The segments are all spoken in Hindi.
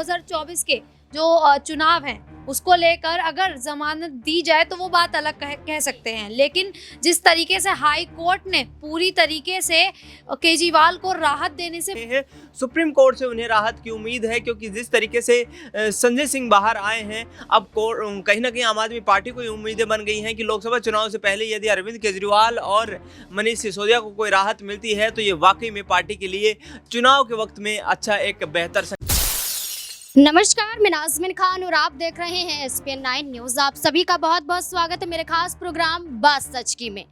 2024 के जो चुनाव हैं उसको लेकर अगर जमानत दी जाए तो वो बात अलग कह सकते हैं, लेकिन जिस तरीके से हाई कोर्ट ने पूरी तरीके से केजरीवाल को राहत देने से सुप्रीम कोर्ट से उन्हें राहत की उम्मीद है, क्योंकि जिस तरीके से संजय सिंह बाहर आए हैं, अब कहीं ना कहीं आम आदमी पार्टी को ये उम्मीदें बन गई हैं कि लोकसभा चुनाव से पहले यदि अरविंद केजरीवाल और मनीष सिसोदिया को कोई राहत मिलती है तो ये वाकई में पार्टी के लिए चुनाव के वक्त में अच्छा एक बेहतर। नमस्कार, मैं नाज़मीन खान और आप देख रहे हैं SPN 9 न्यूज। आप सभी का बहुत बहुत स्वागत है मेरे खास प्रोग्राम बात सच की में।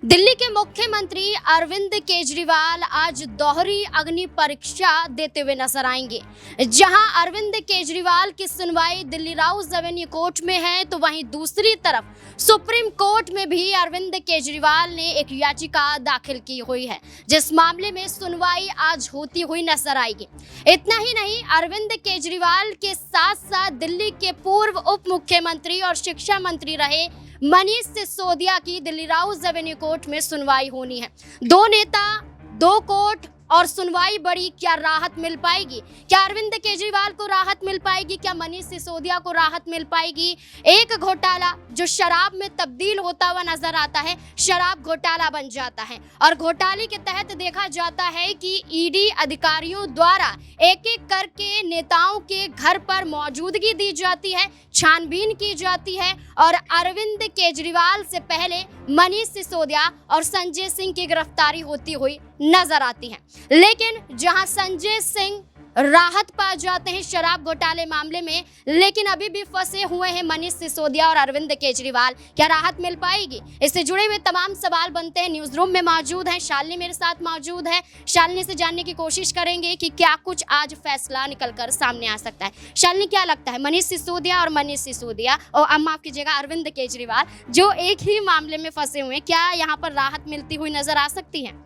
दिल्ली के मुख्यमंत्री अरविंद केजरीवाल आज दोहरी अग्नि परीक्षा देते हुए नजर आएंगे। जहां अरविंद केजरीवाल की सुनवाई दिल्ली राउज एवेन्यू कोर्ट में है, तो वहीं दूसरी तरफ सुप्रीम कोर्ट में भी अरविंद केजरीवाल ने एक याचिका दाखिल की हुई है, जिस मामले में सुनवाई आज होती हुई नजर आएगी। इतना ही नहीं, अरविंद केजरीवाल के साथ साथ दिल्ली के पूर्व उप मुख्यमंत्री और शिक्षा मंत्री रहे मनीष सिसोदिया की दिल्ली राउज एवेन्यू कोर्ट में सुनवाई होनी है। दो नेता, दो कोर्ट और सुनवाई बड़ी। क्या राहत मिल पाएगी? क्या अरविंद केजरीवाल को राहत मिल पाएगी? क्या मनीष सिसोदिया को राहत मिल पाएगी? एक घोटाला जो शराब में तब्दील होता हुआ नजर आता है, शराब घोटाला बन जाता है और घोटाले के तहत देखा जाता है कि ईडी अधिकारियों द्वारा एक एक करके नेताओं के घर पर मौजूदगी दी जाती है, छानबीन की जाती है और अरविंद केजरीवाल से पहले मनीष सिसोदिया और संजय सिंह की गिरफ्तारी होती हुई नजर आती है। लेकिन जहां संजय सिंह राहत पा जाते हैं शराब घोटाले मामले में, लेकिन अभी भी फंसे हुए हैं मनीष सिसोदिया और अरविंद केजरीवाल। क्या राहत मिल पाएगी? इससे जुड़े हुए तमाम सवाल बनते हैं। न्यूज रूम में मौजूद है शालिनी, मेरे साथ मौजूद है। शालिनी से जानने की कोशिश करेंगे कि क्या कुछ आज फैसला निकलकर सामने आ सकता है। शालिनी, क्या लगता है मनीष सिसोदिया और माफ कीजिएगा अरविंद केजरीवाल जो एक ही मामले में फंसे हुए हैं, क्या यहाँ पर राहत मिलती हुई नजर आ सकती है?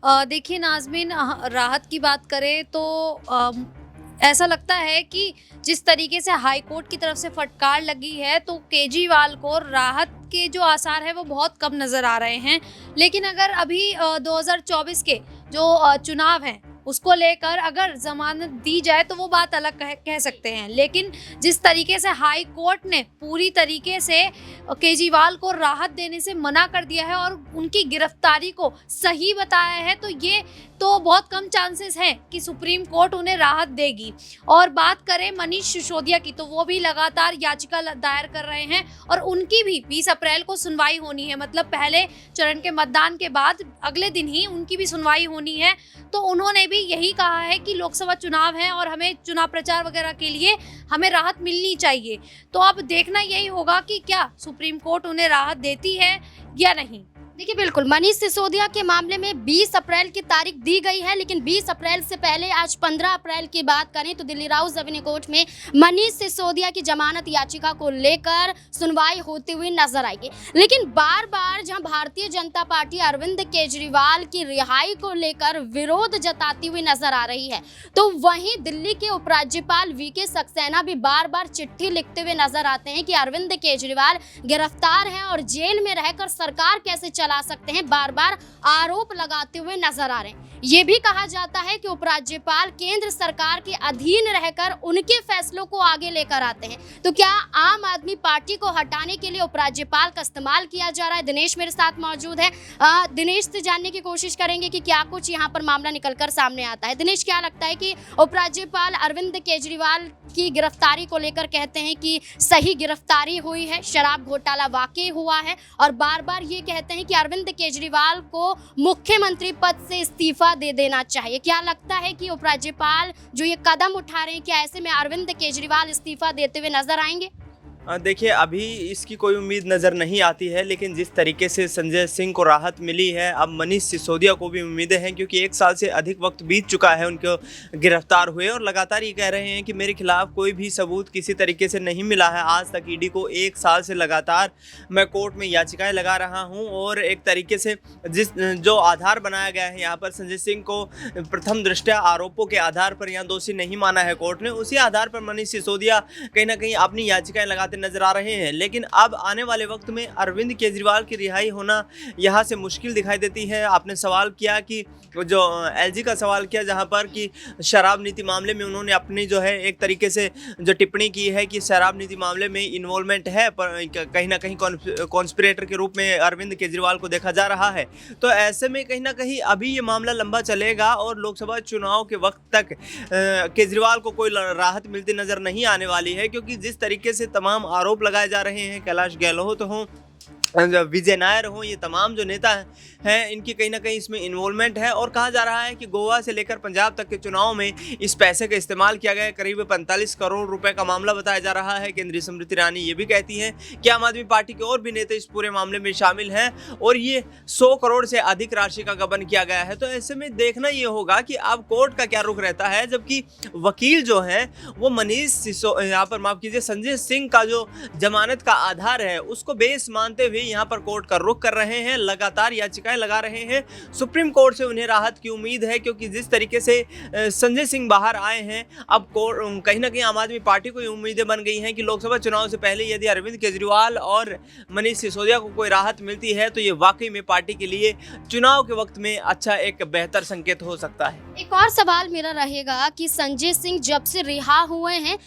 देखिए नाज़मीन, राहत की बात करें तो ऐसा लगता है कि जिस तरीके से हाई कोर्ट की तरफ से फटकार लगी है तो केजरीवाल को राहत के जो आसार है वो बहुत कम नज़र आ रहे हैं। लेकिन अगर अभी 2024 के जो चुनाव हैं उसको लेकर अगर जमानत दी जाए तो वो बात अलग कह सकते हैं, लेकिन जिस तरीके से हाई कोर्ट ने पूरी तरीके से केजरीवाल को राहत देने से मना कर दिया है और उनकी गिरफ्तारी को सही बताया है, तो ये तो बहुत कम चांसेस हैं कि सुप्रीम कोर्ट उन्हें राहत देगी। और बात करें मनीष सिसोदिया की, तो वो भी लगातार याचिका दायर कर रहे हैं और उनकी भी 20 अप्रैल को सुनवाई होनी है। मतलब पहले चरण के मतदान के बाद अगले दिन ही उनकी भी सुनवाई होनी है। तो उन्होंने भी यही कहा है कि लोकसभा चुनाव है और हमें चुनाव प्रचार वगैरह के लिए हमें राहत मिलनी चाहिए। तो अब देखना यही होगा कि क्या सुप्रीम कोर्ट उन्हें राहत देती है या नहीं। देखिए, बिल्कुल मनीष सिसोदिया के मामले में 20 अप्रैल की तारीख दी गई है, लेकिन 20 अप्रैल से पहले आज 15 अप्रैल की बात करें तो दिल्ली राउज एवेन्यू कोर्ट में मनीष सिसोदिया की जमानत याचिका को लेकर सुनवाई होती हुई नजर आएगी। लेकिन बार बार जहां भारतीय जनता पार्टी अरविंद केजरीवाल की रिहाई को लेकर विरोध जताती हुई नजर आ रही है, तो वहीं दिल्ली के उपराज्यपाल VK सक्सेना भी बार बार चिट्ठी लिखते हुए नजर आते हैं कि अरविंद केजरीवाल गिरफ्तार हैं और जेल में रहकर सरकार कैसे चला सकते हैं, बार बार आरोप लगाते हुए नजर आ रहे हैं। ये भी कहा जाता है कि उपराज्यपाल केंद्र सरकार के अधीन रहकर उनके फैसलों को आगे लेकर आते हैं। तो क्या आम आदमी पार्टी को हटाने के लिए उपराज्यपाल का इस्तेमाल किया जा रहा है? दिनेश मेरे साथ मौजूद है। दिनेश से जानने की कोशिश करेंगे कि क्या कुछ यहाँ पर मामला निकलकर सामने आता है। दिनेश, क्या लगता है कि उपराज्यपाल अरविंद केजरीवाल की गिरफ्तारी को लेकर कहते हैं कि सही गिरफ्तारी हुई है, शराब घोटाला वाकई हुआ है और बार बार ये कहते हैं कि अरविंद केजरीवाल को मुख्यमंत्री पद से इस्तीफा दे देना चाहिए। क्या लगता है कि उपराज्यपाल जो ये कदम उठा रहे हैं, क्या ऐसे में अरविंद केजरीवाल इस्तीफा देते हुए नजर आएंगे? देखिए, अभी इसकी कोई उम्मीद नज़र नहीं आती है, लेकिन जिस तरीके से संजय सिंह को राहत मिली है, अब मनीष सिसोदिया को भी उम्मीदें हैं, क्योंकि 1 साल से अधिक वक्त बीत चुका है उनको गिरफ्तार हुए और लगातार ये कह रहे हैं कि मेरे खिलाफ कोई भी सबूत किसी तरीके से नहीं मिला है। आज तक ईडी को 1 साल से लगातार मैं कोर्ट में याचिकाएं लगा रहा हूं और एक तरीके से जो आधार बनाया गया है यहाँ पर संजय सिंह को प्रथम दृष्टया आरोपों के आधार पर यहाँ दोषी नहीं माना है कोर्ट ने, उसी आधार पर मनीष सिसोदिया कहीं ना कहीं अपनी याचिकाएं लगाते जाते नजर आ रहे हैं। लेकिन अब आने वाले वक्त में अरविंद केजरीवाल की रिहाई होना यहाँ से मुश्किल दिखाई देती है। आपने सवाल किया कि जो एलजी का सवाल किया, जहाँ पर कि शराब नीति मामले में उन्होंने अपनी जो है एक तरीके से जो टिप्पणी की है कि शराब नीति मामले में इन्वॉल्वमेंट है, पर कहीं ना कहीं कॉन्स्पिरेटर के रूप में अरविंद केजरीवाल को देखा जा रहा है। तो ऐसे में कहीं ना कहीं अभी ये मामला लंबा चलेगा और लोकसभा चुनाव के वक्त तक केजरीवाल को कोई राहत मिलती नजर नहीं आने वाली है, क्योंकि जिस तरीके से तमाम आरोप लगाए जा रहे हैं, कैलाश गहलोत हों, विजय नायर हो, ये तमाम जो नेता हैं इनकी कहीं ना कहीं इसमें इन्वॉल्वमेंट है। और कहा जा रहा है कि गोवा से लेकर पंजाब तक के चुनाव में इस पैसे का इस्तेमाल किया गया। करीब 45 करोड़ रुपए का मामला बताया जा रहा है। केंद्रीय स्मृति ईरानी ये भी कहती हैं कि आम आदमी पार्टी के और भी नेता इस पूरे मामले में शामिल हैं और ये 100 करोड़ से अधिक राशि का गबन किया गया है। तो ऐसे में देखना ये होगा कि अब कोर्ट का क्या रुख रहता है, जबकि वकील जो है वो मनीष यहाँ पर माफ कीजिए संजय सिंह का जो जमानत का आधार है उसको बेस मानते हुए यहाँ पर कोर्ट का रुख कर रहे हैं, लगातार याचिकाएं लगा रहे हैं। सुप्रीम कोर्ट से उन्हें राहत की उम्मीद है, क्योंकि जिस तरीके से संजय सिंह बाहर आए हैं, अब कहीं ना कहीं आम आदमी पार्टी को उम्मीदें बन गई हैं कि लोकसभा चुनाव से पहले यदि अरविंद केजरीवाल और मनीष सिसोदिया को कोई राहत मिलती है तो ये वाकई में पार्टी के लिए चुनाव के वक्त में अच्छा एक बेहतर संकेत हो सकता है। एक और सवाल मेरा रहेगा कि संजय सिंह जब से रिहा हुए हैं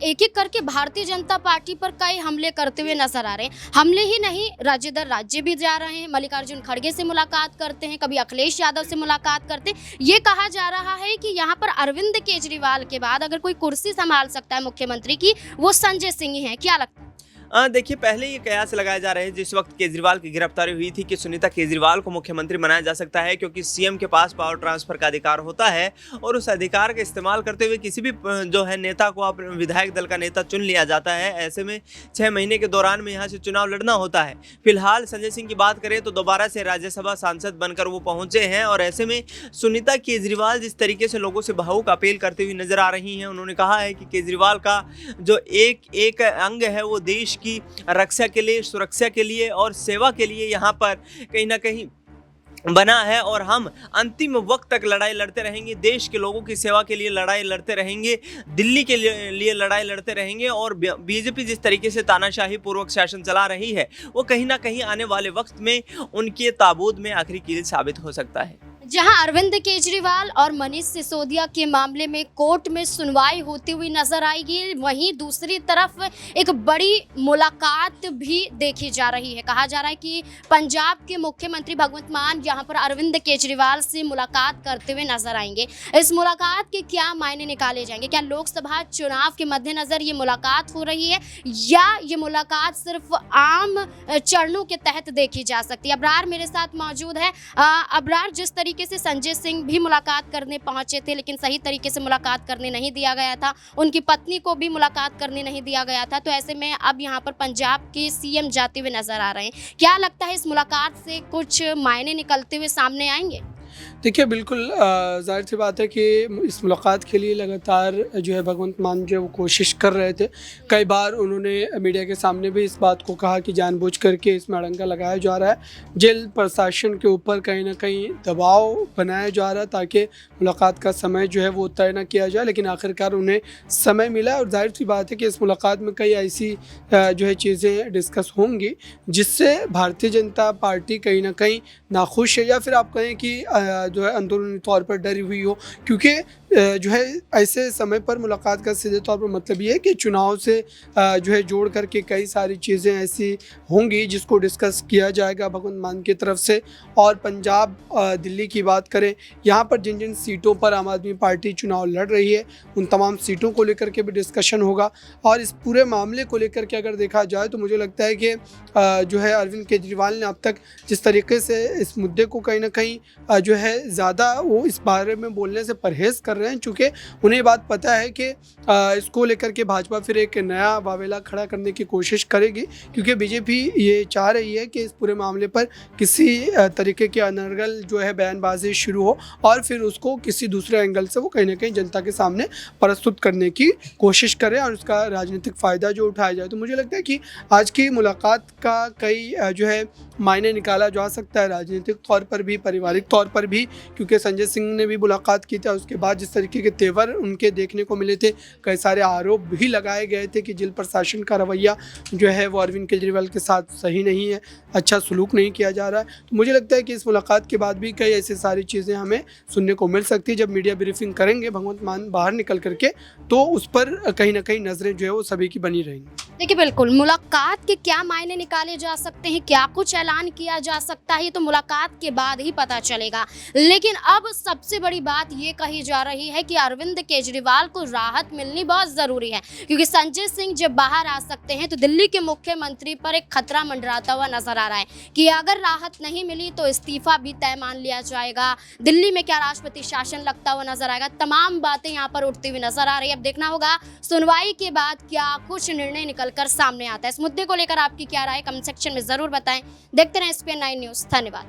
एक एक करके भारतीय जनता पार्टी पर कई हमले करते हुए नजर आ रहे हैं। हमले ही नहीं, राज्य दर राज्य भी जा रहे हैं, मल्लिकार्जुन खड़गे से मुलाकात करते हैं, कभी अखिलेश यादव से मुलाकात करते हैं। ये कहा जा रहा है कि यहाँ पर अरविंद केजरीवाल के बाद अगर कोई कुर्सी संभाल सकता है मुख्यमंत्री की, वो संजय सिंह ही है। क्या लगता है? देखिए, पहले ये कयास लगाए जा रहे हैं जिस वक्त केजरीवाल की गिरफ्तारी हुई थी कि सुनीता केजरीवाल को मुख्यमंत्री बनाया जा सकता है, क्योंकि सीएम के पास पावर ट्रांसफर का अधिकार होता है और उस अधिकार का इस्तेमाल करते हुए किसी भी जो है नेता को आप विधायक दल का नेता चुन लिया जाता है। ऐसे में 6 महीने के दौरान में यहाँ से चुनाव लड़ना होता है। फिलहाल संजय सिंह की बात करें तो दोबारा से राज्यसभा सांसद बनकर वो पहुंचे हैं और ऐसे में सुनीता केजरीवाल जिस तरीके से लोगों से भावुक अपील करते हुए नजर आ रही हैं, उन्होंने कहा है कि केजरीवाल का जो एक अंग है वो देश की रक्षा के लिए, सुरक्षा के लिए और सेवा के लिए यहाँ पर कहीं ना कहीं बना है और हम अंतिम वक्त तक लड़ाई लड़ते रहेंगे, देश के लोगों की सेवा के लिए लड़ाई लड़ते रहेंगे, दिल्ली के लिए लड़ाई लड़ते रहेंगे। और बीजेपी जिस तरीके से तानाशाही पूर्वक शासन चला रही है वो कहीं ना कहीं आने वाले वक्त में उनके ताबूत में आखिरी कील साबित हो सकता है। जहां अरविंद केजरीवाल और मनीष सिसोदिया के मामले में कोर्ट में सुनवाई होती हुई नजर आएगी, वहीं दूसरी तरफ एक बड़ी मुलाकात भी देखी जा रही है। कहा जा रहा है कि पंजाब के मुख्यमंत्री भगवंत मान यहां पर अरविंद केजरीवाल से मुलाकात करते हुए नजर आएंगे। इस मुलाकात के क्या मायने निकाले जाएंगे? क्या लोकसभा चुनाव के मद्देनजर ये मुलाकात हो रही है या ये मुलाकात सिर्फ आम चरणों के तहत देखी जा सकती है? अबरार मेरे साथ मौजूद है। अबरार, जिस तरीके से संजय सिंह भी मुलाकात करने पहुंचे थे लेकिन सही तरीके से मुलाकात करने नहीं दिया गया था, उनकी पत्नी को भी मुलाकात करने नहीं दिया गया था, तो ऐसे में अब यहां पर पंजाब के सीएम जाते हुए नजर आ रहे हैं। क्या लगता है इस मुलाकात से कुछ मायने निकलते हुए सामने आएंगे? देखिए, बिल्कुल ज़ाहिर सी बात है कि इस मुलाकात के लिए लगातार जो है भगवंत मान जो है वो कोशिश कर रहे थे। कई बार उन्होंने मीडिया के सामने भी इस बात को कहा कि जानबूझ करके इसमें अड़ंगा लगाया जा रहा है, जेल प्रशासन के ऊपर कहीं ना कहीं दबाव बनाया जा रहा है ताकि मुलाकात का समय जो है वो तय न किया जाए। लेकिन आखिरकार उन्हें समय मिला और जाहिर सी बात है कि इस मुलाकात में कई ऐसी जो है चीज़ें डिस्कस होंगी जिससे भारतीय जनता पार्टी कहीं ना कहीं नाखुश है या फिर आप कहें कि जो है अंदरूनी तौर पर डरी हुई हो, क्योंकि जो है ऐसे समय पर मुलाकात का सीधे तौर पर मतलब ये है कि चुनाव से जो है जोड़ करके कई सारी चीज़ें ऐसी होंगी जिसको डिस्कस किया जाएगा भगवंत मान की तरफ से। और पंजाब दिल्ली की बात करें, यहाँ पर जिन जिन सीटों पर आम आदमी पार्टी चुनाव लड़ रही है उन तमाम सीटों को लेकर के भी डिस्कशन होगा। और इस पूरे मामले को लेकर के अगर देखा जाए तो मुझे लगता है कि जो है अरविंद केजरीवाल ने अब तक जिस तरीके से इस मुद्दे को कहीं ना कहीं जो है ज़्यादा वो इस बारे में बोलने से परहेज़ कर रहे हैं, चूँकि उन्हें बात पता है कि इसको लेकर के भाजपा फिर एक नया वावेला खड़ा करने की कोशिश करेगी, क्योंकि बीजेपी ये चाह रही है कि इस पूरे मामले पर किसी तरीके की अनर्गल जो है बयानबाजी शुरू हो और फिर उसको किसी दूसरे एंगल से वो कहीं ना कहीं जनता के सामने प्रस्तुत करने की कोशिश करें और उसका राजनीतिक फ़ायदा जो उठाया जाए। तो मुझे लगता है कि आज की मुलाकात का कई जो है मायने निकाला जा सकता है, राजनीतिक तौर पर भी, पारिवारिक तौर पर पर भी, क्योंकि संजय सिंह ने भी मुलाकात की थी, उसके बाद जिस तरीके के तेवर उनके देखने को मिले थे, कई सारे आरोप भी लगाए गए थे कि जेल प्रशासन का रवैया जो है वो अरविंद केजरीवाल के साथ सही नहीं है, अच्छा सलूक नहीं किया जा रहा है। तो मुझे लगता है कि इस मुलाकात के बाद भी कई ऐसी सारी चीज़ें हमें सुनने को मिल सकती है। जब मीडिया ब्रीफिंग करेंगे भगवंत मान बाहर निकल करके, तो उस पर कहीं ना कहीं नज़रें जो है वो सभी की बनी रहेंगी। देखिए बिल्कुल, मुलाकात के क्या मायने निकाले जा सकते हैं, क्या कुछ ऐलान किया जा सकता है, ये तो मुलाकात के बाद ही पता चलेगा। लेकिन अब सबसे बड़ी बात ये कही जा रही है कि अरविंद केजरीवाल को राहत मिलनी बहुत ज़रूरी है, क्योंकि संजय सिंह जब बाहर आ सकते हैं तो दिल्ली के मुख्यमंत्री पर एक खतरा मंडराता हुआ नजर आ रहा है कि अगर राहत नहीं मिली तो इस्तीफा भी तय मान लिया जाएगा, दिल्ली में क्या राष्ट्रपति शासन लगता हुआ नजर आएगा। तमाम बातें यहाँ पर उठती हुई नजर आ रही है। अब देखना होगा सुनवाई के बाद क्या कुछ निर्णय निकल कर सामने आता है। इस मुद्दे को लेकर आपकी क्या राय, कमेंट सेक्शन में जरूर बताएं। देखते रहें SPN9 न्यूज़। धन्यवाद।